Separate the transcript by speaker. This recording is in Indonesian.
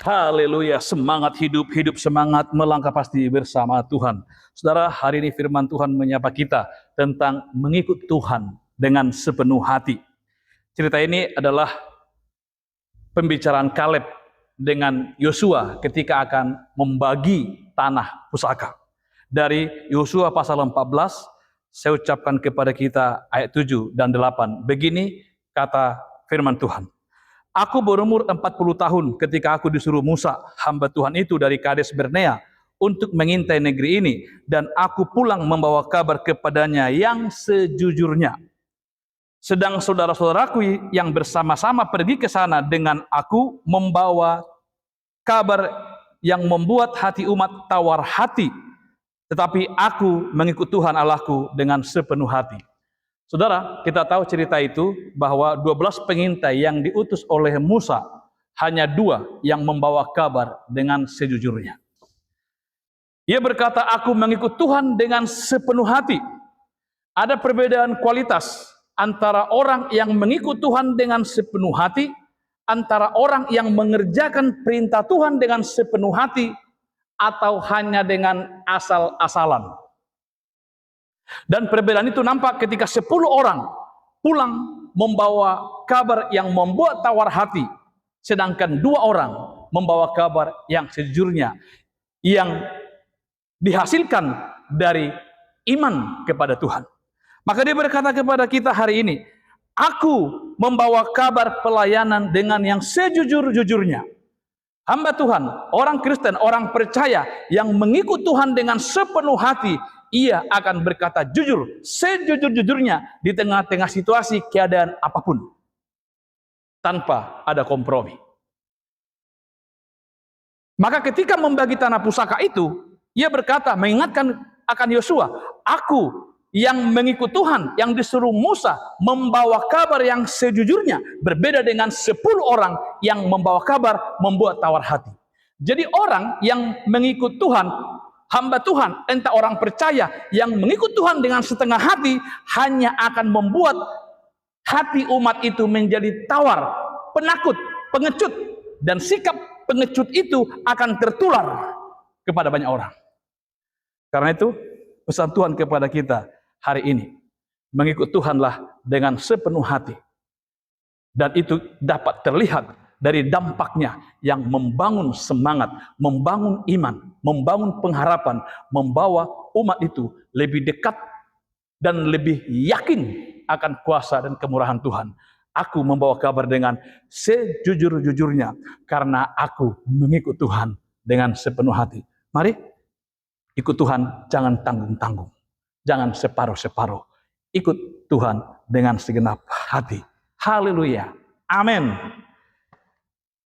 Speaker 1: Haleluya, semangat hidup, hidup semangat, melangkah pasti bersama Tuhan. Saudara, hari ini firman Tuhan menyapa kita tentang mengikut Tuhan dengan sepenuh hati. Cerita ini adalah pembicaraan Kaleb dengan Yosua ketika akan membagi tanah pusaka. Dari Yosua pasal 14, saya ucapkan kepada kita ayat 7 dan 8. Begini kata firman Tuhan. Aku berumur 40 tahun ketika aku disuruh Musa, hamba Tuhan itu dari Kades Barnea, untuk mengintai negeri ini, dan aku pulang membawa kabar kepadanya yang sejujurnya. Sedang saudara-saudaraku yang bersama-sama pergi ke sana dengan aku membawa kabar yang membuat hati umat tawar hati, tetapi aku mengikut Tuhan Allahku dengan sepenuh hati. Saudara, kita tahu cerita itu bahwa 12 pengintai yang diutus oleh Musa, hanya 2 yang membawa kabar dengan sejujurnya. Ia berkata, aku mengikut Tuhan dengan sepenuh hati. Ada perbedaan kualitas antara orang yang mengikut Tuhan dengan sepenuh hati, antara orang yang mengerjakan perintah Tuhan dengan sepenuh hati, atau hanya dengan asal-asalan. Dan perbedaan itu nampak ketika 10 orang pulang membawa kabar yang membuat tawar hati, sedangkan 2 orang membawa kabar yang sejujurnya, yang dihasilkan dari iman kepada Tuhan. Maka dia berkata kepada kita hari ini, aku membawa kabar pelayanan dengan yang sejujur-jujurnya. Hamba Tuhan, orang Kristen, orang percaya yang mengikut Tuhan dengan sepenuh hati, ia akan berkata jujur, sejujur-jujurnya di tengah-tengah situasi keadaan apapun, tanpa ada kompromi. Maka ketika membagi tanah pusaka itu, ia berkata, mengingatkan akan Yosua, aku yang mengikut Tuhan, yang disuruh Musa membawa kabar yang sejujurnya, berbeda dengan 10 orang yang membawa kabar membuat tawar hati. Jadi orang yang mengikut Tuhan, hamba Tuhan, entah orang percaya yang mengikut Tuhan dengan setengah hati, hanya akan membuat hati umat itu menjadi tawar, penakut, pengecut, dan sikap pengecut itu akan tertular kepada banyak orang. Karena itu pesan Tuhan kepada kita hari ini, mengikut Tuhanlah dengan sepenuh hati. Dan itu dapat terlihat dari dampaknya yang membangun semangat, membangun iman, membangun pengharapan, membawa umat itu lebih dekat dan lebih yakin akan kuasa dan kemurahan Tuhan. Aku membawa kabar dengan sejujur-jujurnya karena aku mengikut Tuhan dengan sepenuh hati. Mari ikut Tuhan, jangan tanggung-tanggung, jangan separuh-separuh. Ikut Tuhan dengan segenap hati. Haleluya. Amin.